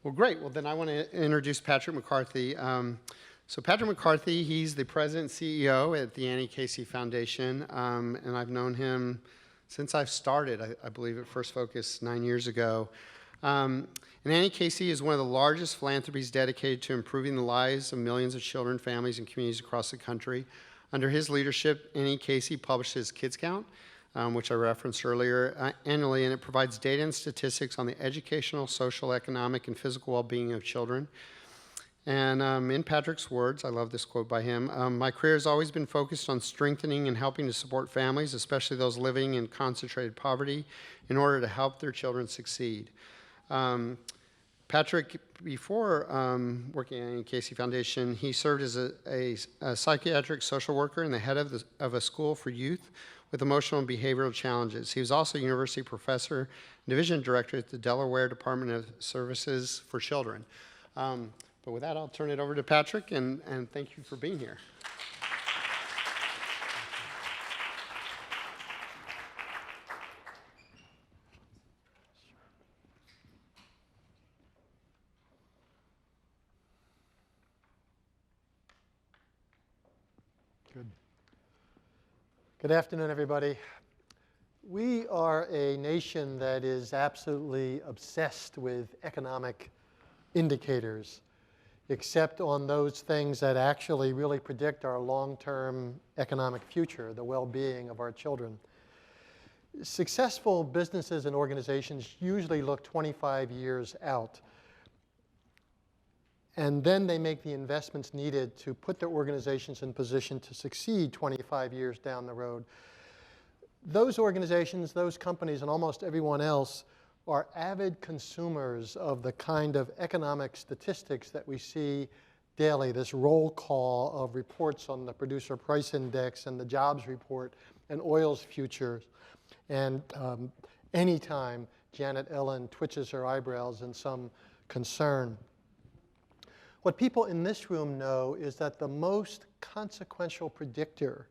Well, great. Well, then I want to introduce Patrick McCarthy. So Patrick McCarthy, he's the president and CEO at the Annie Casey Foundation, and I've known him since I've started. I believe at First Focus 9 years ago. And Annie Casey is one of the largest philanthropies dedicated to improving the lives of millions of children, families, and communities across the country. Under his leadership, Annie Casey publishes Kids Count, which I referenced earlier, annually, and it provides data and statistics on the educational, social, economic, and physical well-being of children. And in Patrick's words, I love this quote by him, my career has always been focused on strengthening and helping to support families, especially those living in concentrated poverty, in order to help their children succeed. Patrick, before working at the Casey Foundation, he served as a psychiatric social worker and the head of a school for youth with emotional and behavioral challenges. He was also a university professor and division director at the Delaware Department of Services for Children. But with that, I'll turn it over to Patrick, and thank you for being here. Good afternoon, everybody. We are a nation that is absolutely obsessed with economic indicators, except on those things that actually really predict our long-term economic future, the well-being of our children. Successful businesses and organizations usually look 25 years out, and then they make the investments needed to put their organizations in position to succeed 25 years down the road. Those organizations, those companies, and almost everyone else are avid consumers of the kind of economic statistics that we see daily, this roll call of reports on the producer price index and the jobs report and oil's futures. And anytime Janet Yellen twitches her eyebrows in some concern. What people in this room know is that the most consequential predictor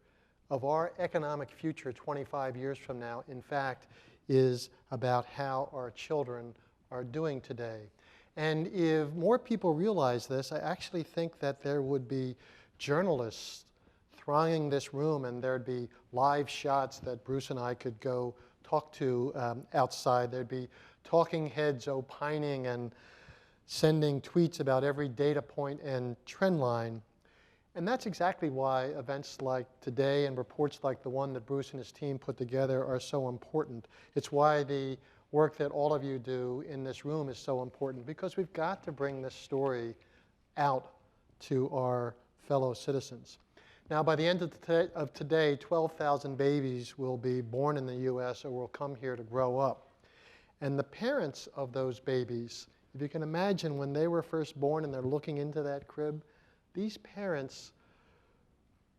of our economic future 25 years from now, in fact, is about how our children are doing today. And if more people realize this, I actually think that there would be journalists thronging this room, and there'd be live shots that Bruce and I could go talk to outside. There'd be talking heads opining and sending tweets about every data point and trend line. And that's exactly why events like today and reports like the one that Bruce and his team put together are so important. It's why the work that all of you do in this room is so important, because we've got to bring this story out to our fellow citizens. Now, by the end of today, 12,000 babies will be born in the US or will come here to grow up. And the parents of those babies, if you can imagine when they were first born and they're looking into that crib, these parents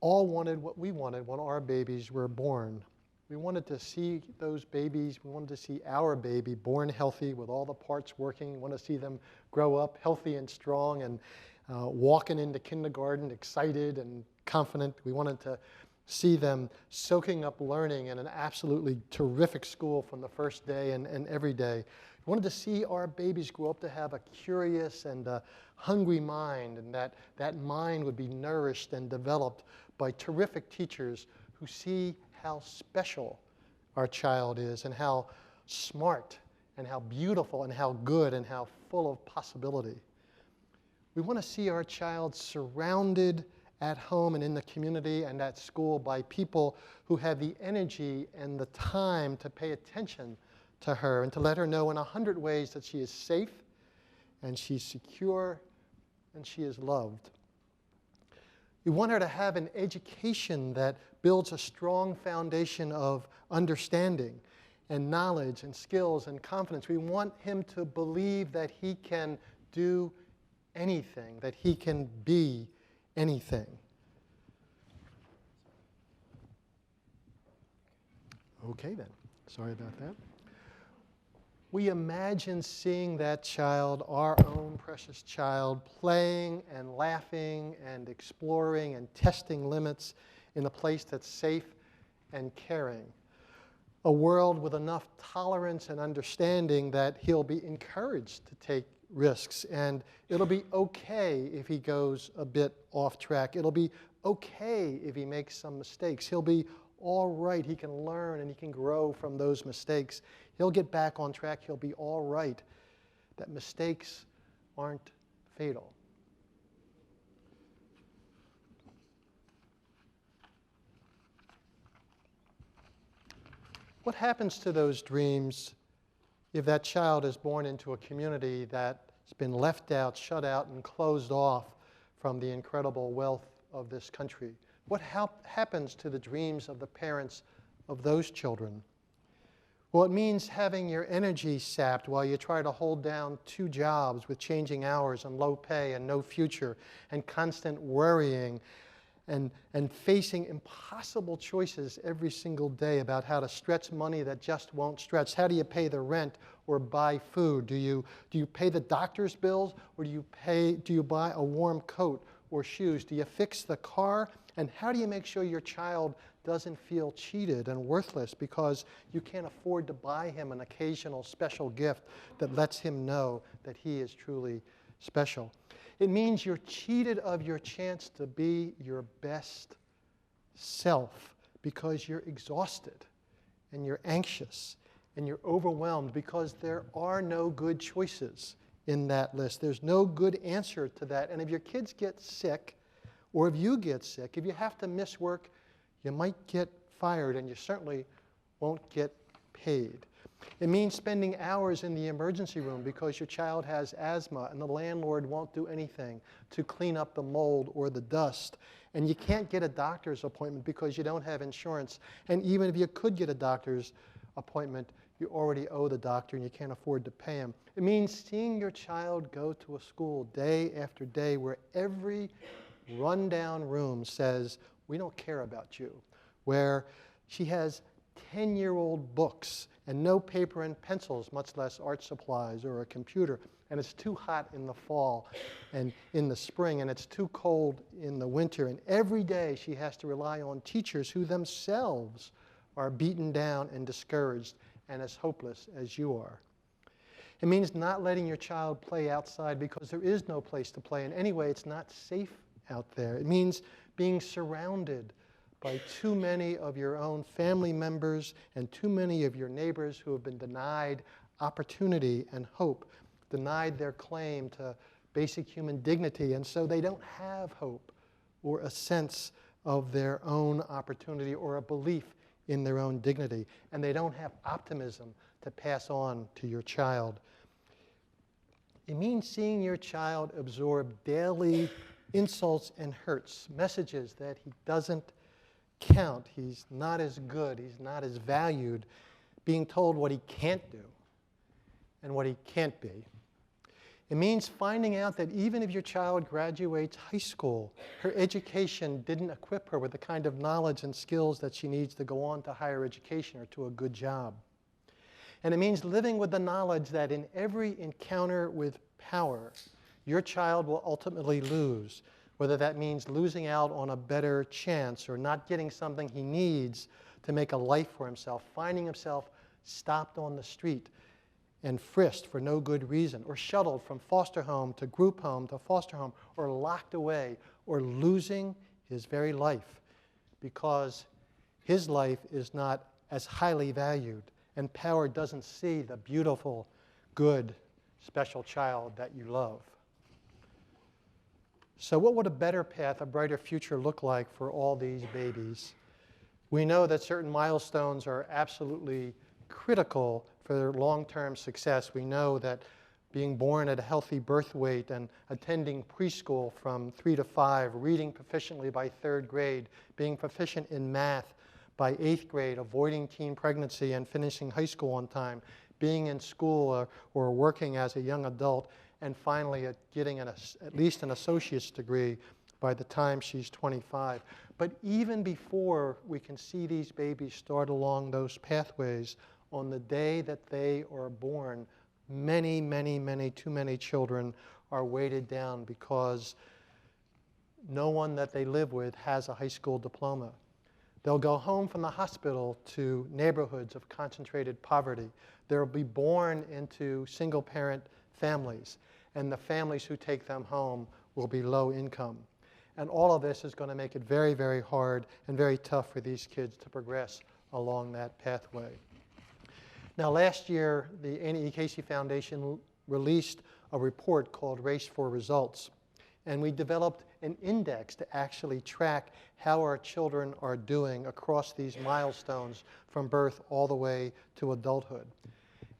all wanted what we wanted when our babies were born. We wanted to see those babies. We wanted to see our baby born healthy with all the parts working. We want to see them grow up healthy and strong and walking into kindergarten excited and confident. We wanted to see them soaking up learning in an absolutely terrific school from the first day and every day. We wanted to see our babies grow up to have a curious and a hungry mind, and that mind would be nourished and developed by terrific teachers who see how special our child is and how smart and how beautiful and how good and how full of possibility. We want to see our child surrounded at home and in the community and at school by people who have the energy and the time to pay attention to her and to let her know in 100 ways that she is safe and she's secure and she is loved. We want her to have an education that builds a strong foundation of understanding and knowledge and skills and confidence. We want him to believe that he can do anything, that he can be anything. Okay then, sorry about that. We imagine seeing that child, our own precious child, playing and laughing and exploring and testing limits in a place that's safe and caring. A world with enough tolerance and understanding that he'll be encouraged to take risks. And it'll be okay if he goes a bit off track. It'll be okay if he makes some mistakes. He'll be all right. He can learn and he can grow from those mistakes. He'll get back on track. He'll be all right. That mistakes aren't fatal. What happens to those dreams if that child is born into a community that's been left out, shut out, and closed off from the incredible wealth of this country? What happens to the dreams of the parents of those children? Well, it means having your energy sapped while you try to hold down 2 jobs with changing hours and low pay and no future and constant worrying and facing impossible choices every single day about how to stretch money that just won't stretch. How do you pay the rent or buy food? Do you pay the doctor's bills, or do you buy a warm coat or shoes? Do you fix the car? And how do you make sure your child doesn't feel cheated and worthless because you can't afford to buy him an occasional special gift that lets him know that he is truly special? It means you're cheated of your chance to be your best self because you're exhausted and you're anxious and you're overwhelmed because there are no good choices in that list. There's no good answer to that. And if your kids get sick, or if you get sick, if you have to miss work, you might get fired and you certainly won't get paid. It means spending hours in the emergency room because your child has asthma and the landlord won't do anything to clean up the mold or the dust. And you can't get a doctor's appointment because you don't have insurance. And even if you could get a doctor's appointment, you already owe the doctor and you can't afford to pay him. It means seeing your child go to a school day after day where every rundown room says, "We don't care about you," where she has 10-year-old books and no paper and pencils, much less art supplies or a computer, and it's too hot in the fall and in the spring, and it's too cold in the winter, and every day she has to rely on teachers who themselves are beaten down and discouraged and as hopeless as you are. It means not letting your child play outside because there is no place to play, and anyway, it's not safe out there. It means being surrounded by too many of your own family members and too many of your neighbors who have been denied opportunity and hope, denied their claim to basic human dignity, and so they don't have hope or a sense of their own opportunity or a belief in their own dignity, and they don't have optimism to pass on to your child. It means seeing your child absorb daily insults and hurts, messages that he doesn't count, he's not as good, he's not as valued, being told what he can't do and what he can't be. It means finding out that even if your child graduates high school, her education didn't equip her with the kind of knowledge and skills that she needs to go on to higher education or to a good job. And it means living with the knowledge that in every encounter with power, your child will ultimately lose, whether that means losing out on a better chance or not getting something he needs to make a life for himself, finding himself stopped on the street and frisked for no good reason, or shuttled from foster home to group home to foster home, or locked away, or losing his very life because his life is not as highly valued, and power doesn't see the beautiful, good, special child that you love. So what would a better path, a brighter future look like for all these babies? We know that certain milestones are absolutely critical for their long-term success. We know that being born at a healthy birth weight and attending preschool from 3 to 5, reading proficiently by 3rd grade, being proficient in math by 8th grade, avoiding teen pregnancy and finishing high school on time, being in school or working as a young adult, and finally getting at least an associate's degree by the time she's 25. But even before we can see these babies start along those pathways, on the day that they are born, many, many, many, too many children are weighted down because no one that they live with has a high school diploma. They'll go home from the hospital to neighborhoods of concentrated poverty. They'll be born into single-parent families. and the families who take them home will be low income. And all of this is going to make it very, very hard and very tough for these kids to progress along that pathway. Now, last year, the Annie E. Casey Foundation released a report called Race for Results. And we developed an index to actually track how our children are doing across these milestones from birth all the way to adulthood.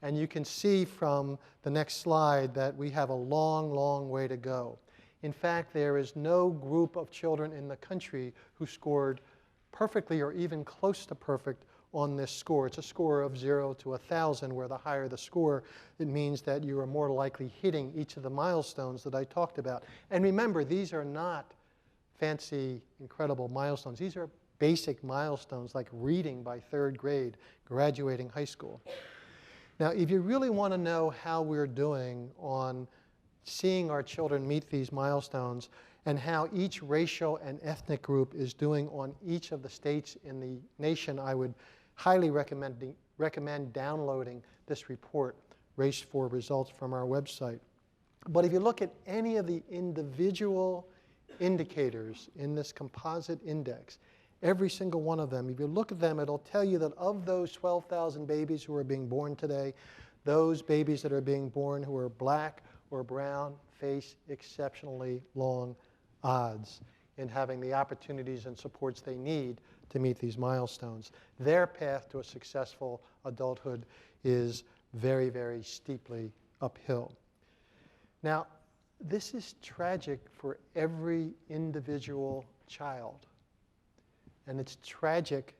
And you can see from the next slide that we have a long, long way to go. In fact, there is no group of children in the country who scored perfectly or even close to perfect on this score. It's a score of 0 to 1,000, where the higher the score, it means that you are more likely hitting each of the milestones that I talked about. And remember, these are not fancy, incredible milestones. These are basic milestones like reading by 3rd grade, graduating high school. Now, if you really want to know how we're doing on seeing our children meet these milestones and how each racial and ethnic group is doing on each of the states in the nation, I would highly recommend downloading this report, Race for Results, from our website. But if you look at any of the individual indicators in this composite index, every single one of them, if you look at them, it'll tell you that of those 12,000 babies who are being born today, those babies that are being born who are black or brown face exceptionally long odds in having the opportunities and supports they need to meet these milestones. Their path to a successful adulthood is very, very steeply uphill. Now, this is tragic for every individual child. And it's tragic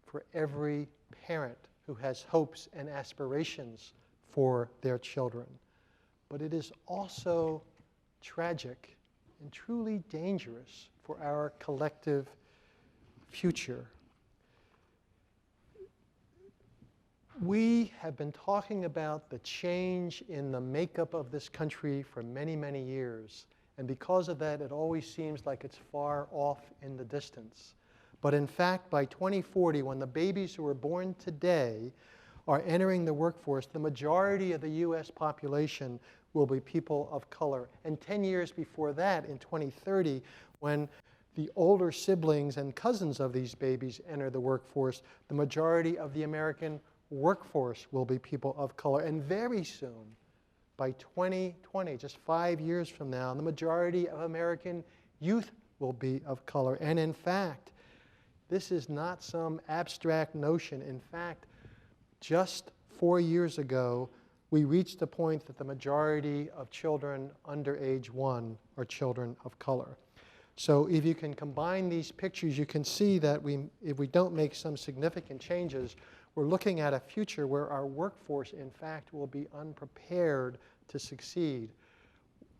for every parent who has hopes and aspirations for their children. But it is also tragic and truly dangerous for our collective future. We have been talking about the change in the makeup of this country for many, many years. And because of that, it always seems like it's far off in the distance. But in fact, by 2040, when the babies who are born today are entering the workforce, the majority of the US population will be people of color. And 10 years before that, in 2030, when the older siblings and cousins of these babies enter the workforce, the majority of the American workforce will be people of color. And very soon, by 2020, just 5 years from now, the majority of American youth will be of color. And in fact, this is not some abstract notion. In fact, just 4 years ago, we reached the point that the majority of children under age 1 are children of color. So if you can combine these pictures, you can see that if we don't make some significant changes, we're looking at a future where our workforce, in fact, will be unprepared to succeed.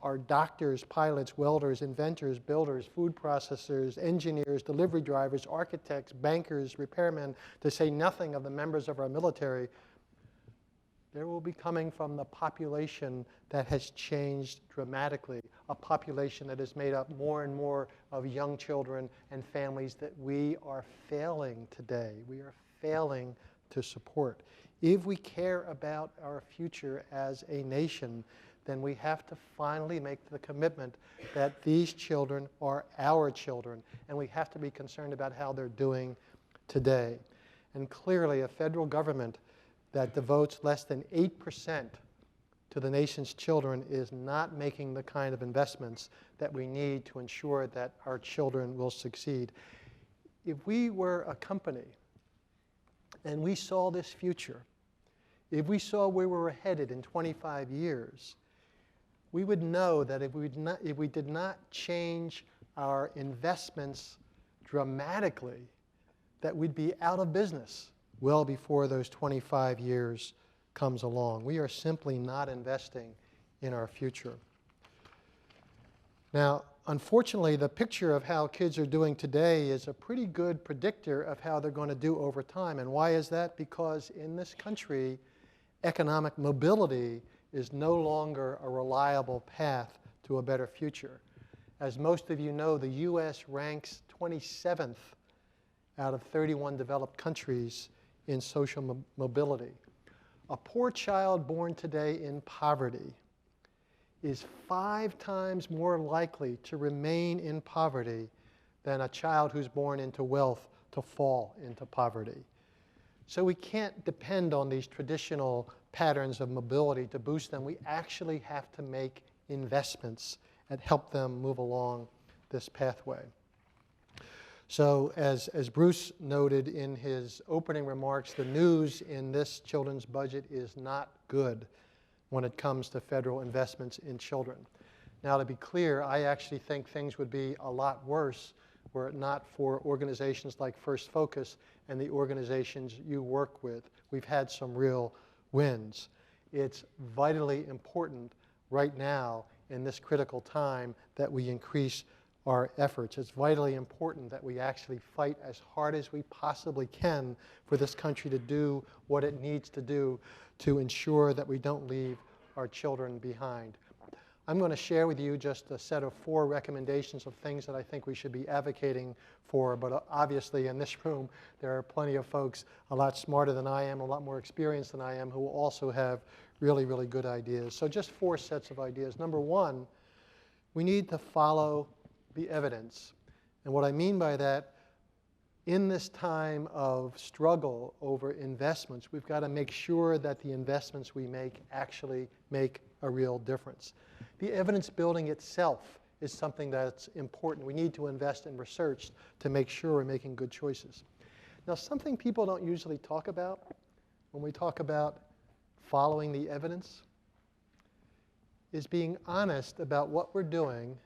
Our doctors, pilots, welders, inventors, builders, food processors, engineers, delivery drivers, architects, bankers, repairmen, to say nothing of the members of our military, they will be coming from the population that has changed dramatically, a population that is made up more and more of young children and families that we are failing today. We are failing to support. If we care about our future as a nation, then we have to finally make the commitment that these children are our children, and we have to be concerned about how they're doing today. And clearly, a federal government that devotes less than 8% to the nation's children is not making the kind of investments that we need to ensure that our children will succeed. If we were a company and we saw this future, if we saw where we were headed in 25 years, we would know that if we did not change our investments dramatically, that we'd be out of business well before those 25 years comes along. We are simply not investing in our future. Now, unfortunately, the picture of how kids are doing today is a pretty good predictor of how they're going to do over time. And why is that? Because in this country, economic mobility is no longer a reliable path to a better future. As most of you know, the US ranks 27th out of 31 developed countries in social mobility. A poor child born today in poverty is 5 times more likely to remain in poverty than a child who's born into wealth to fall into poverty. So we can't depend on these traditional patterns of mobility to boost them. We actually have to make investments and help them move along this pathway. So as Bruce noted in his opening remarks, the news in this children's budget is not good when it comes to federal investments in children. Now, to be clear, I actually think things would be a lot worse were it not for organizations like First Focus and the organizations you work with. We've had some real wins. It's vitally important right now in this critical time that we increase our efforts. It's vitally important that we actually fight as hard as we possibly can for this country to do what it needs to do to ensure that we don't leave our children behind. I'm going to share with you just a set of 4 recommendations of things that I think we should be advocating for, but obviously in this room there are plenty of folks a lot smarter than I am, a lot more experienced than I am, who also have really, really good ideas. So just 4 sets of ideas. Number 1, we need to follow the evidence. And what I mean by that, in this time of struggle over investments, we've got to make sure that the investments we make actually make a real difference. The evidence building itself is something that's important. We need to invest in research to make sure we're making good choices. Now, something people don't usually talk about when we talk about following the evidence is being honest about what we're doing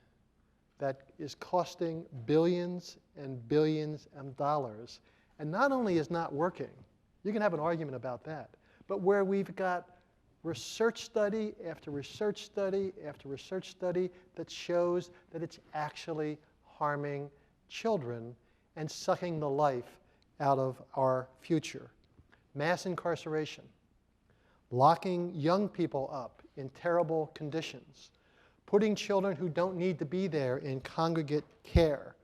that is costing billions and billions of dollars, and not only is not working, you can have an argument about that, but where we've got research study after research study after research study that shows that it's actually harming children and sucking the life out of our future. Mass incarceration, locking young people up in terrible conditions, putting children who don't need to be there in congregate care,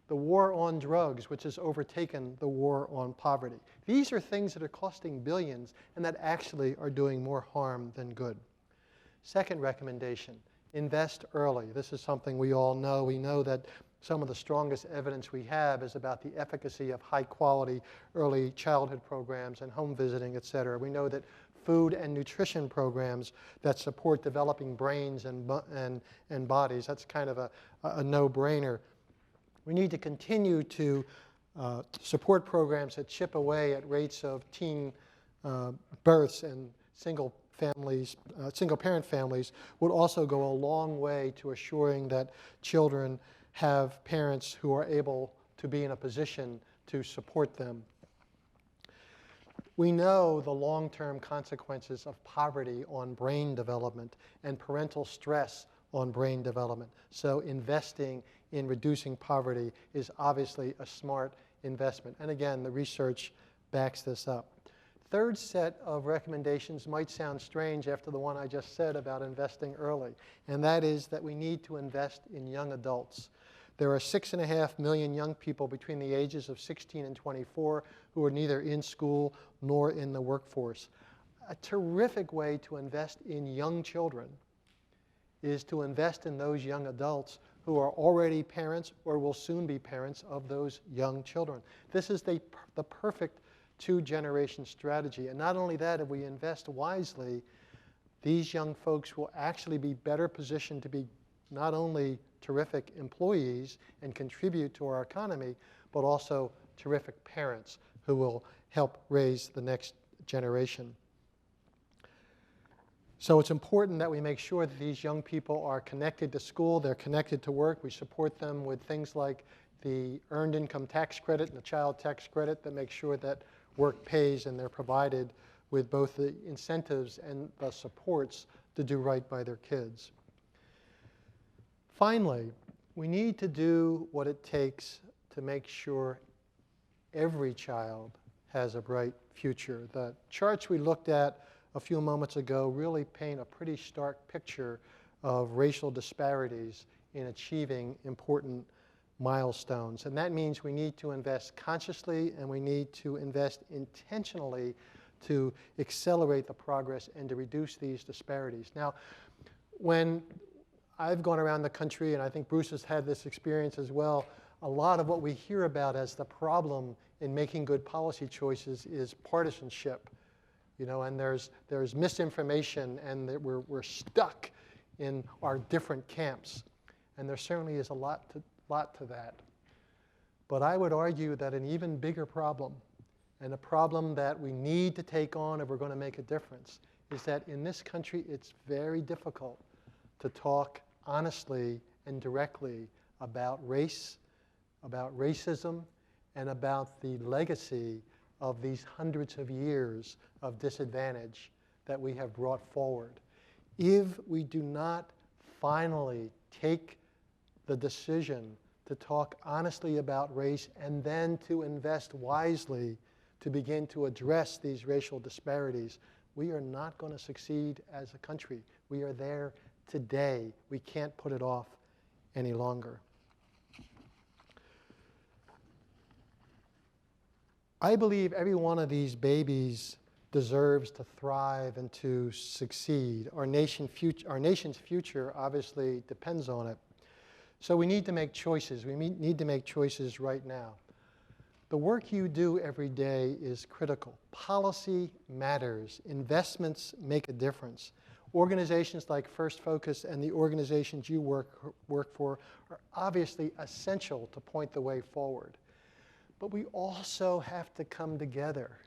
the war on drugs, which has overtaken the war on poverty. These are things that are costing billions and that actually are doing more harm than good. Second recommendation, invest early. This is something we all know. We know that some of the strongest evidence we have is about the efficacy of high-quality early childhood programs and home visiting, et cetera. We know that food and nutrition programs that support developing brains and bodies, that's kind of a no-brainer. We need to continue to support programs that chip away at rates of teen births, and single-parent families would also go a long way to assuring that children have parents who are able to be in a position to support them. We know the long-term consequences of poverty on brain development and parental stress on brain development. So investing in reducing poverty is obviously a smart investment. And again, the research backs this up. Third set of recommendations might sound strange after the one I just said about investing early, and that is that we need to invest in young adults. There are 6.5 million young people between the ages of 16 and 24 who are neither in school nor in the workforce. A terrific way to invest in young children is to invest in those young adults who are already parents or will soon be parents of those young children. This is the perfect 2-generation strategy. And not only that, if we invest wisely, these young folks will actually be better positioned to be not only terrific employees and contribute to our economy, but also terrific parents who will help raise the next generation. So it's important that we make sure that these young people are connected to school, they're connected to work. We support them with things like the Earned Income Tax Credit and the Child Tax Credit that make sure that work pays and they're provided with both the incentives and the supports to do right by their kids. Finally, we need to do what it takes to make sure every child has a bright future. The charts we looked at a few moments ago really paint a pretty stark picture of racial disparities in achieving important milestones. And that means we need to invest consciously and we need to invest intentionally to accelerate the progress and to reduce these disparities. Now, when I've gone around the country, and I think Bruce has had this experience as well, a lot of what we hear about as the problem in making good policy choices is partisanship. And there's misinformation, and that we're stuck in our different camps. And there certainly is a lot to that. But I would argue that an even bigger problem, and a problem that we need to take on if we're going to make a difference, is that in this country it's very difficult to talk honestly and directly about race, about racism, and about the legacy of these hundreds of years of disadvantage that we have brought forward. If we do not finally take the decision to talk honestly about race and then to invest wisely to begin to address these racial disparities, we are not going to succeed as a country. We are there today. We can't put it off any longer. I believe every one of these babies deserves to thrive and to succeed. Our nation's future obviously depends on it. So we need to make choices. We need to make choices right now. The work you do every day is critical. Policy matters. Investments make a difference. Organizations like First Focus and the organizations you work for are obviously essential to point the way forward. But we also have to come together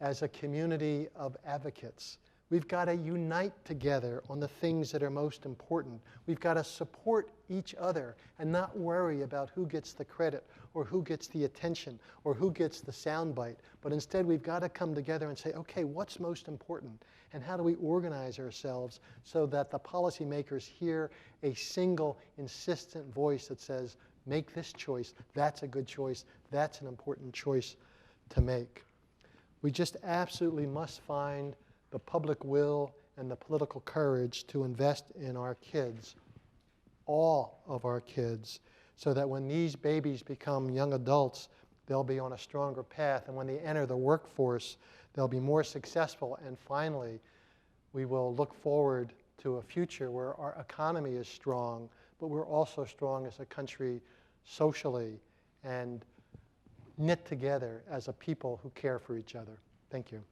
as a community of advocates. We've got to unite together on the things that are most important. We've got to support each other and not worry about who gets the credit or who gets the attention or who gets the soundbite. But instead, we've got to come together and say, okay, what's most important? And how do we organize ourselves so that the policymakers hear a single, insistent voice that says, make this choice, that's a good choice, that's an important choice to make. We just absolutely must find the public will and the political courage to invest in our kids, all of our kids, so that when these babies become young adults, they'll be on a stronger path. And when they enter the workforce, they'll be more successful. And finally, we will look forward to a future where our economy is strong, but we're also strong as a country socially and knit together as a people who care for each other. Thank you.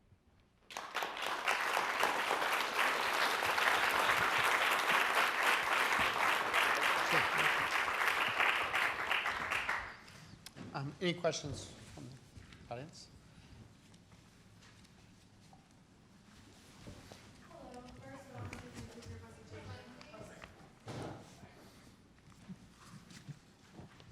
Any questions from the audience?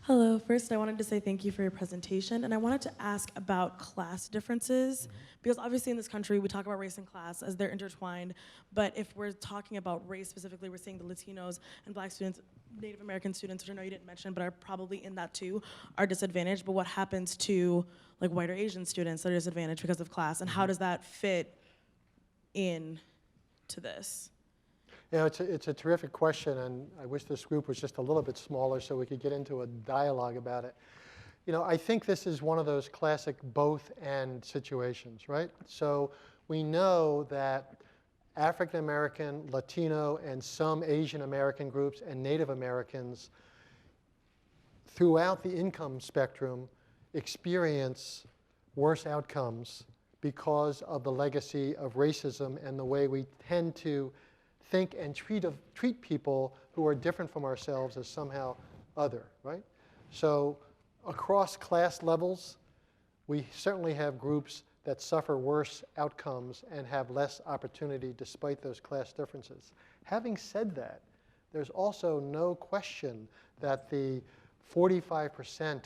Hello. First, I wanted to say thank you for your presentation, and I wanted to ask about class differences, because obviously in this country we talk about race and class as they're intertwined, but if we're talking about race specifically, we're seeing the Latinos and Black students, Native American students, which I know you didn't mention, but are probably in that too, are disadvantaged. But what happens to like white or Asian students that are disadvantaged because of class, and how does that fit in to this? You know, it's a terrific question, and I wish this group was just a little bit smaller so we could get into a dialogue about it. You know, I think this is one of those classic both-and situations, right? So we know that African American, Latino, and some Asian American groups and Native Americans throughout the income spectrum experience worse outcomes because of the legacy of racism and the way we tend to think and treat people who are different from ourselves as somehow other, right? So across class levels, we certainly have groups that suffer worse outcomes and have less opportunity despite those class differences. Having said that, there's also no question that the 45%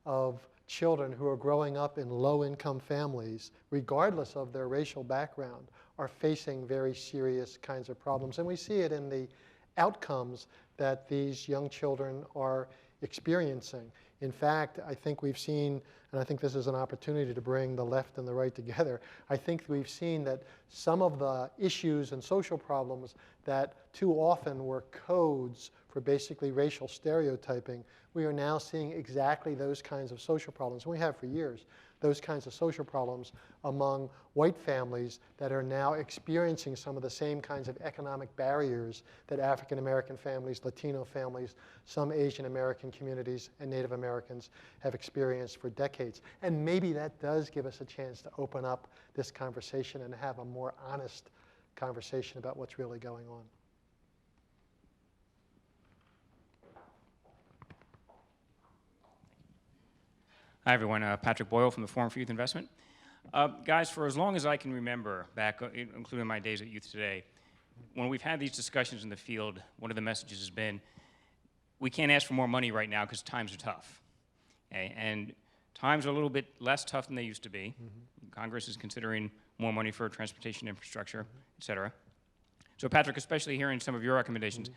of children who are growing up in low-income families, regardless of their racial background, are facing very serious kinds of problems. And we see it in the outcomes that these young children are experiencing. In fact, I think we've seen, and I think this is an opportunity to bring the left and the right together, I think we've seen that some of the issues and social problems that too often were codes for basically racial stereotyping, we are now seeing exactly those kinds of social problems. We have for years. those kinds of social problems among white families that are now experiencing some of the same kinds of economic barriers that African American families, Latino families, some Asian American communities, and Native Americans have experienced for decades. And maybe that does give us a chance to open up this conversation and have a more honest conversation about what's really going on. Hi, everyone. Patrick Boyle from the Forum for Youth Investment. Guys, for as long as I can remember, back, including my days at Youth Today, when we've had these discussions in the field, one of the messages has been, we can't ask for more money right now because times are tough. Okay? And times are a little bit less tough than they used to be. Congress is considering more money for transportation infrastructure, et cetera. So Patrick, especially hearing some of your recommendations,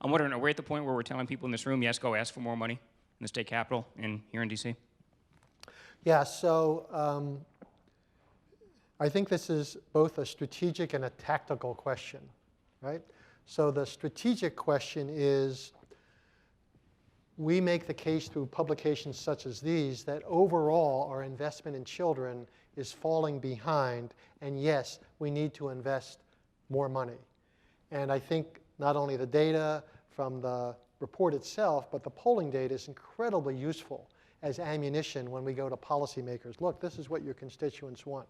I'm wondering, are we at the point where we're telling people in this room, yes, go ask for more money in the state capitol and here in DC? Yeah, so I think this is both a strategic and a tactical question, right? So the strategic question is, we make the case through publications such as these that overall our investment in children is falling behind, and yes, we need to invest more money. And I think not only the data from the report itself, but the polling data is incredibly useful as ammunition when we go to policymakers. Look, this is what your constituents want.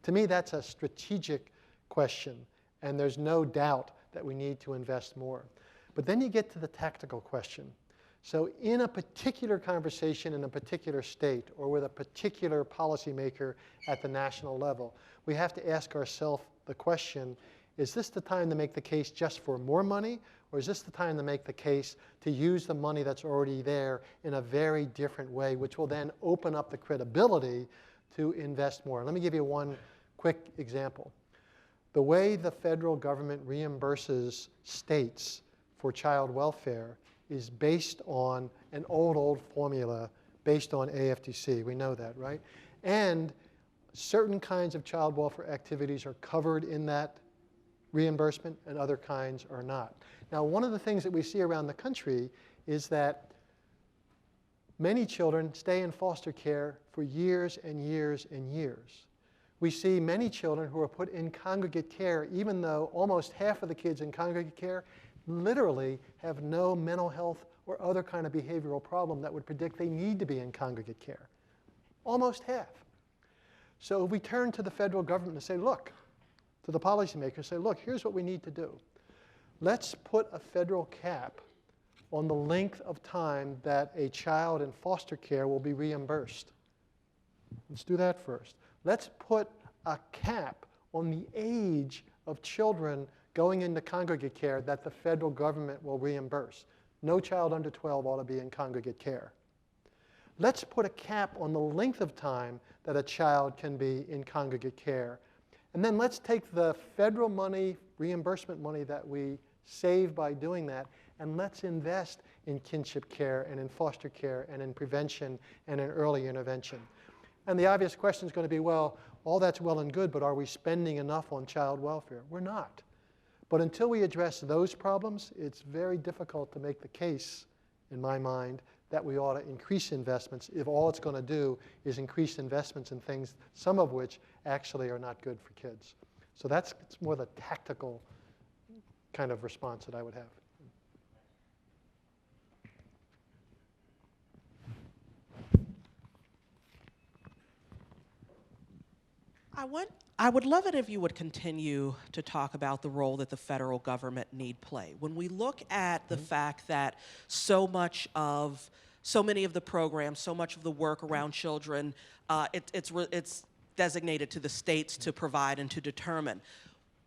To me, that's a strategic question, and there's no doubt that we need to invest more. But then you get to the tactical question. So in a particular conversation in a particular state or with a particular policymaker at the national level, we have to ask ourselves the question, is this the time to make the case just for more money, or is this the time to make the case to use the money that's already there in a very different way, which will then open up the credibility to invest more? Let me give you one quick example. The way the federal government reimburses states for child welfare is based on an old formula based on AFTC. We know that, right? And certain kinds of child welfare activities are covered in that reimbursement and other kinds are not. Now, one of the things that we see around the country is that many children stay in foster care for years and years and years. We see many children who are put in congregate care, even though almost half of the kids in congregate care literally have no mental health or other kind of behavioral problem that would predict they need to be in congregate care. Almost half. So if we turn to the federal government and say, look, to the policymakers, say, look, here's what we need to do. Let's put a federal cap on the length of time that a child in foster care will be reimbursed. Let's do that first. Let's put a cap on the age of children going into congregate care that the federal government will reimburse. No child under 12 ought to be in congregate care. Let's put a cap on the length of time that a child can be in congregate care. And then let's take the federal money, reimbursement money that we save by doing that, and let's invest in kinship care and in foster care and in prevention and in early intervention. And the obvious question is going to be, well, all that's well and good, but are we spending enough on child welfare? We're not. But until we address those problems, it's very difficult to make the case, in my mind, that we ought to increase investments if all it's going to do is increase investments in things, some of which actually are not good for kids. So it's more the tactical kind of response that I would have. I would love it if you would continue to talk about the role that the federal government need play. When we look at the fact that so many of the programs, so much of the work around children, it's designated to the states to provide and to determine.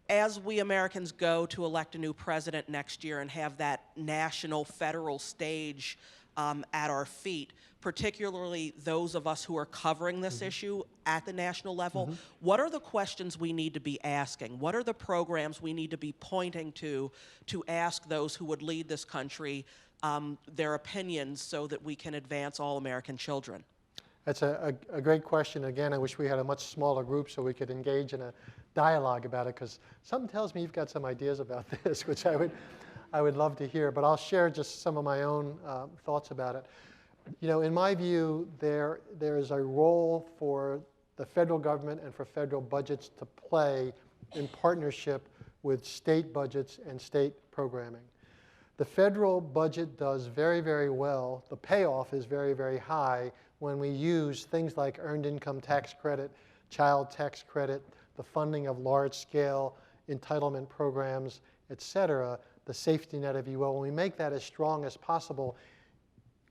As we Americans go to elect a new president next year and have that national federal stage at our feet, particularly those of us who are covering this issue at the national level, what are the questions we need to be asking? What are the programs we need to be pointing to ask those who would lead this country their opinions so that we can advance all American children? That's a great question. Again, I wish we had a much smaller group so we could engage in a dialogue about it, because something tells me you've got some ideas about this, which I would love to hear. But I'll share just some of my own thoughts about it. You know, in my view, there is a role for the federal government and for federal budgets to play in partnership with state budgets and state programming. The federal budget does very, very well. The payoff is very, very high when we use things like earned income tax credit, child tax credit, the funding of large-scale entitlement programs, et cetera, the safety net, if you will. When we make that as strong as possible,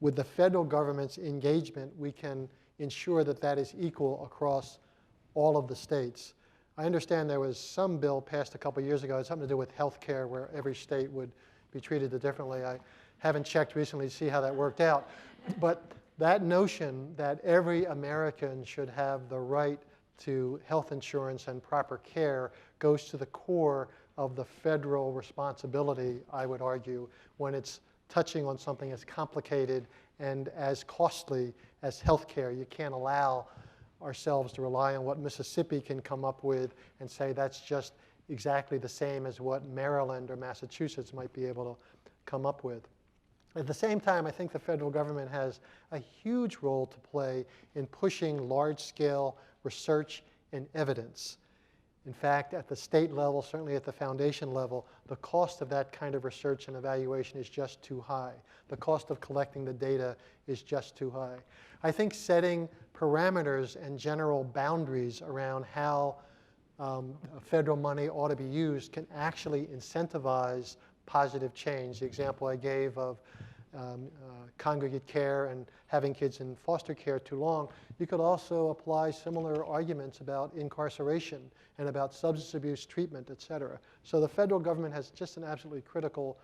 with the federal government's engagement, we can ensure that that is equal across all of the states. I understand there was some bill passed a couple years ago. It had something to do with health care, where every state would be treated differently. I haven't checked recently to see how that worked out. But that notion that every American should have the right to health insurance and proper care goes to the core of the federal responsibility, I would argue, when it's touching on something as complicated and as costly as health care. You can't allow ourselves to rely on what Mississippi can come up with and say that's just exactly the same as what Maryland or Massachusetts might be able to come up with. At the same time, I think the federal government has a huge role to play in pushing large-scale research and evidence. In fact, at the state level, certainly at the foundation level, the cost of that kind of research and evaluation is just too high. The cost of collecting the data is just too high. I think setting parameters and general boundaries around how federal money ought to be used can actually incentivize positive change. The example I gave of congregate care and having kids in foster care too long, you could also apply similar arguments about incarceration and about substance abuse treatment, et cetera. So the federal government has just an absolutely critical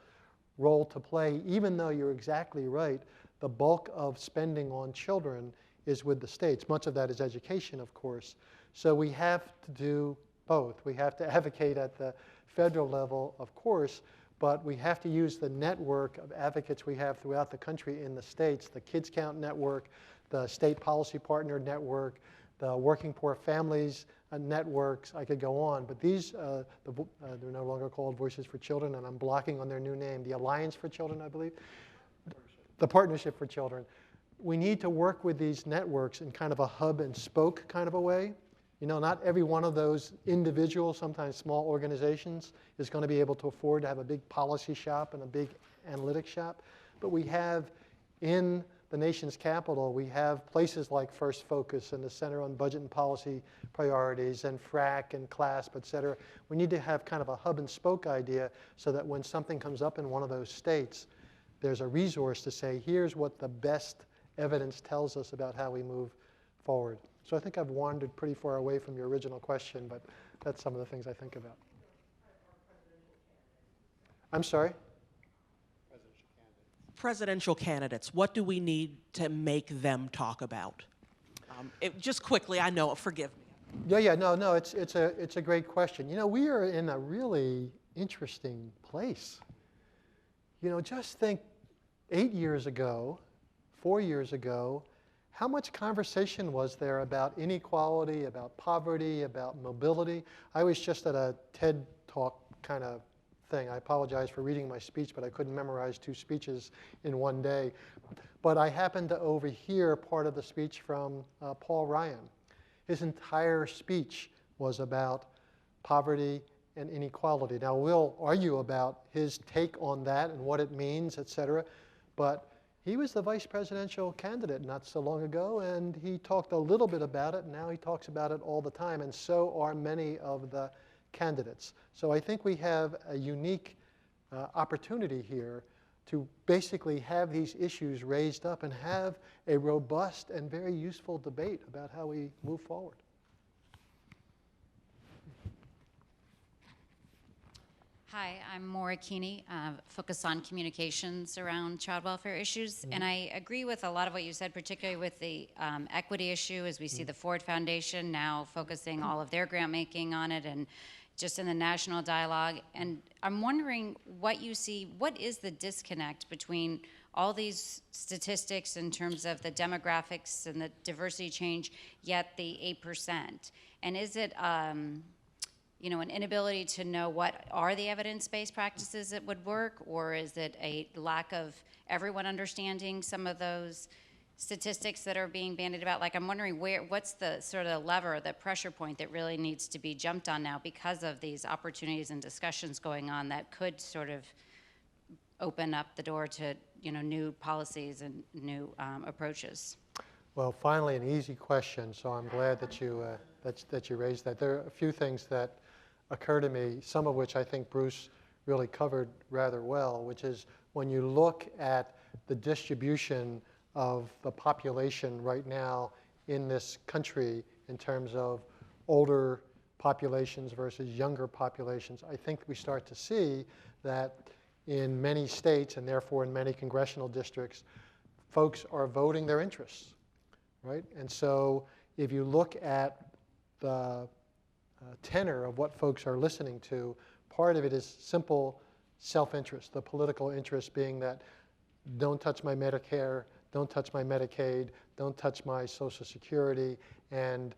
role to play, even though you're exactly right, the bulk of spending on children is with the states. Much of that is education, of course. So we have to do both. We have to advocate at the federal level, of course, but we have to use the network of advocates we have throughout the country in the states, the Kids Count Network, the State Policy Partner Network, the Working Poor Families networks. I could go on, but these, they're no longer called Voices for Children, and I'm blocking on their new name, the Alliance for Children, I believe. The Partnership for Children. We need to work with these networks in kind of a hub and spoke kind of a way. You know, not every one of those individual, sometimes small organizations is going to be able to afford to have a big policy shop and a big analytics shop. But we have in the nation's capital, we have places like First Focus and the Center on Budget and Policy Priorities and FRAC and CLASP, et cetera. We need to have kind of a hub and spoke idea so that when something comes up in one of those states, there's a resource to say, here's what the best evidence tells us about how we move forward. So I think I've wandered pretty far away from your original question, but that's some of the things I think about. I'm sorry? Presidential candidates, what do we need to make them talk about? Just quickly, I know, forgive me. No, it's a great question. You know, we are in a really interesting place. You know, just think 8 years ago, 4 years ago, how much conversation was there about inequality, about poverty, about mobility? I was just at a TED Talk kind of thing. I apologize for reading my speech, but I couldn't memorize 2 speeches in one day. But I happened to overhear part of the speech from Paul Ryan. His entire speech was about poverty and inequality. Now, we'll argue about his take on that and what it means, et cetera, but he was the vice presidential candidate not so long ago, and he talked a little bit about it, and now he talks about it all the time, and so are many of the candidates. So I think we have a unique opportunity here to basically have these issues raised up and have a robust and very useful debate about how we move forward. Hi, I'm Maura Keeney, focus on communications around child welfare issues. And I agree with a lot of what you said, particularly with the equity issue, as we see the Ford Foundation now focusing all of their grant making on it and just in the national dialogue. And I'm wondering what you see, what is the disconnect between all these statistics in terms of the demographics and the diversity change, yet the 8%? And is it, you know, an inability to know what are the evidence-based practices that would work, or is it a lack of everyone understanding some of those statistics that are being bandied about? Like, I'm wondering what's the sort of lever, the pressure point that really needs to be jumped on now because of these opportunities and discussions going on that could sort of open up the door to, new policies and new approaches? Well, finally, an easy question, so I'm glad that you raised that. There are a few things that occur to me, some of which I think Bruce really covered rather well, which is when you look at the distribution of the population right now in this country in terms of older populations versus younger populations, I think we start to see that in many states and therefore in many congressional districts, folks are voting their interests. Right? And so if you look at the tenor of what folks are listening to, part of it is simple self-interest, the political interest being that don't touch my Medicare, don't touch my Medicaid, don't touch my Social Security, and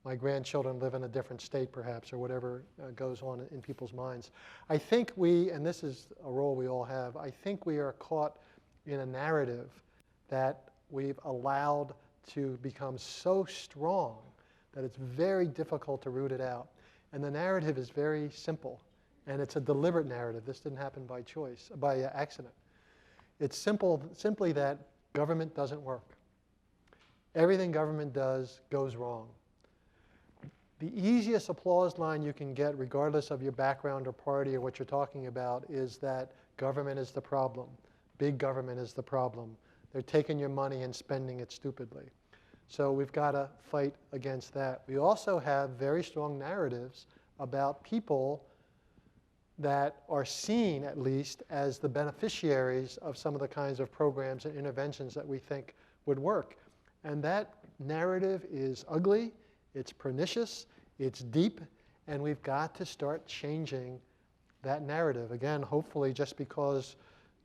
my grandchildren live in a different state perhaps, or whatever goes on in people's minds. I think and this is a role we all have, I think we are caught in a narrative that we've allowed to become so strong that it's very difficult to root it out. And the narrative is very simple, and it's a deliberate narrative. This didn't happen by choice, by accident. It's simply that government doesn't work. Everything government does goes wrong. The easiest applause line you can get, regardless of your background or party or what you're talking about, is that government is the problem. Big government is the problem. They're taking your money and spending it stupidly. So we've got to fight against that. We also have very strong narratives about people that are seen, at least, as the beneficiaries of some of the kinds of programs and interventions that we think would work. And that narrative is ugly, it's pernicious, it's deep, and we've got to start changing that narrative. Again, hopefully just because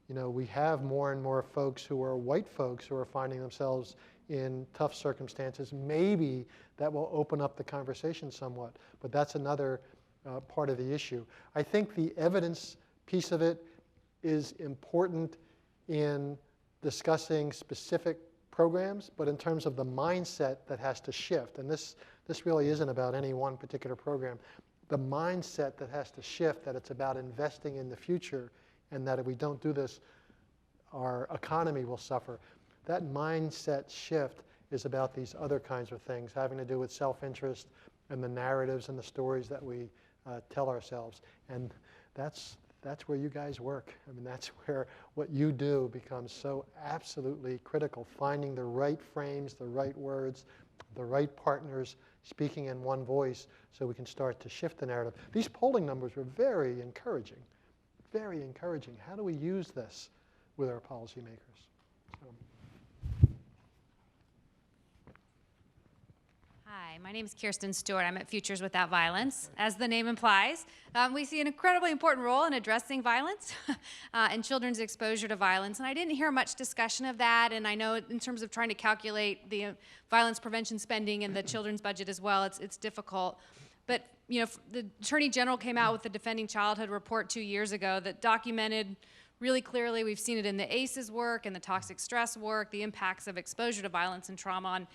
we have more and more folks who are white folks who are finding themselves in tough circumstances. Maybe that will open up the conversation somewhat, but that's another part of the issue. I think the evidence piece of it is important in discussing specific programs, but in terms of the mindset that has to shift, and this really isn't about any one particular program, the mindset that has to shift, that it's about investing in the future, and that if we don't do this, our economy will suffer. That mindset shift is about these other kinds of things, having to do with self-interest and the narratives and the stories that we tell ourselves. And that's where you guys work. I mean, that's where what you do becomes so absolutely critical, finding the right frames, the right words, the right partners, speaking in one voice so we can start to shift the narrative. These polling numbers were very encouraging. Very encouraging. How do we use this with our policymakers? Hi, my name is Kirsten Stewart. I'm at Futures Without Violence. As the name implies, we see an incredibly important role in addressing violence and children's exposure to violence. And I didn't hear much discussion of that. And I know in terms of trying to calculate the violence prevention spending and the children's budget as well, it's difficult. But the Attorney General came out with the Defending Childhood report 2 years ago that documented really clearly, we've seen it in the ACEs work and the toxic stress work, the impacts of exposure to violence and trauma on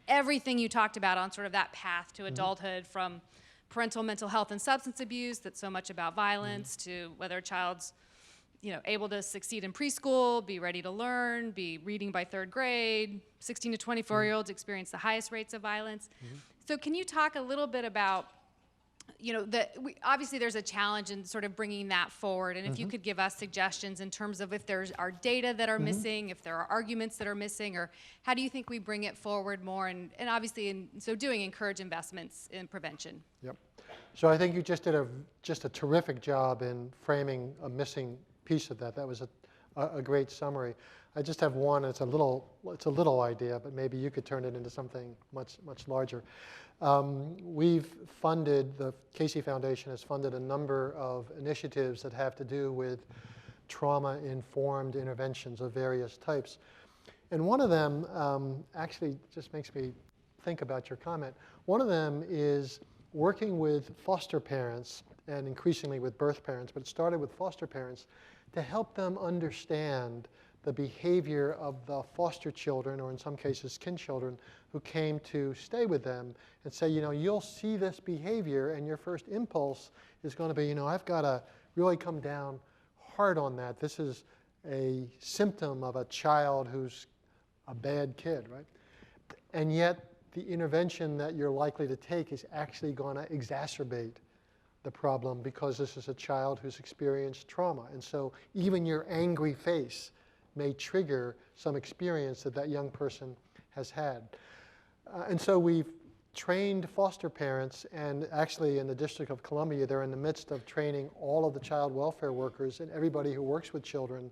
everything you talked about on sort of that path to adulthood, from parental mental health and substance abuse, that's so much about violence, to whether a child's able to succeed in preschool, be ready to learn, be reading by 3rd grade. 16 to 24-year-olds experience the highest rates of violence. So can you talk a little bit about obviously there's a challenge in sort of bringing that forward, and if you could give us suggestions in terms of if there are data that are missing, if there are arguments that are missing, or how do you think we bring it forward more, and obviously in so doing encourage investments in prevention? Yep. So I think you just did a terrific job in framing a missing piece of that. That was a great summary. I just have one. It's a little idea, but maybe you could turn it into something much larger. We've funded, the Casey Foundation has funded a number of initiatives that have to do with trauma-informed interventions of various types. And one of them actually just makes me think about your comment. One of them is working with foster parents, and increasingly with birth parents, but it started with foster parents, to help them understand the behavior of the foster children, or in some cases kin children, who came to stay with them and say, you know, you'll see this behavior and your first impulse is going to be, you know, I've got to really come down hard on that. This is a symptom of a child who's a bad kid, right? And yet the intervention that you're likely to take is actually going to exacerbate the problem because this is a child who's experienced trauma. And so even your angry face may trigger some experience that that young person has had. And so we've trained foster parents, and actually in the District of Columbia, they're in the midst of training all of the child welfare workers and everybody who works with children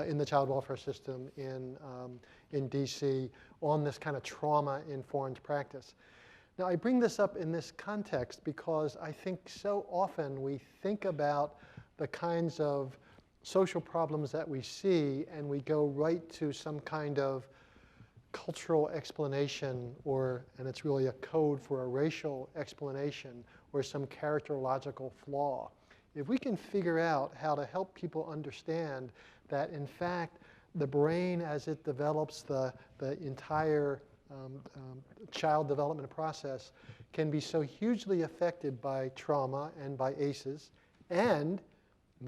in the child welfare system in DC on this kind of trauma-informed practice. Now, I bring this up in this context because I think so often we think about the kinds of social problems that we see and we go right to some kind of cultural explanation, and it's really a code for a racial explanation or some characterological flaw. If we can figure out how to help people understand that, in fact, the brain, as it develops the entire child development process, can be so hugely affected by trauma and by ACEs, and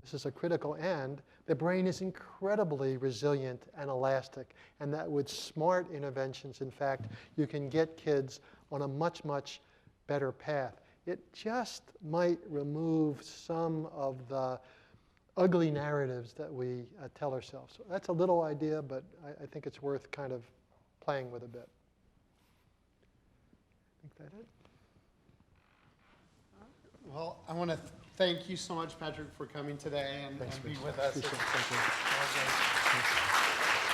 this is a critical and, the brain is incredibly resilient and elastic, and that with smart interventions, in fact, you can get kids on a much, much better path. It just might remove some of the ugly narratives that we tell ourselves. So that's a little idea, but I think it's worth kind of playing with a bit. I think that it. Well, I want to thank you so much, Patrick, for coming today and being with us. Appreciate it. Thank you.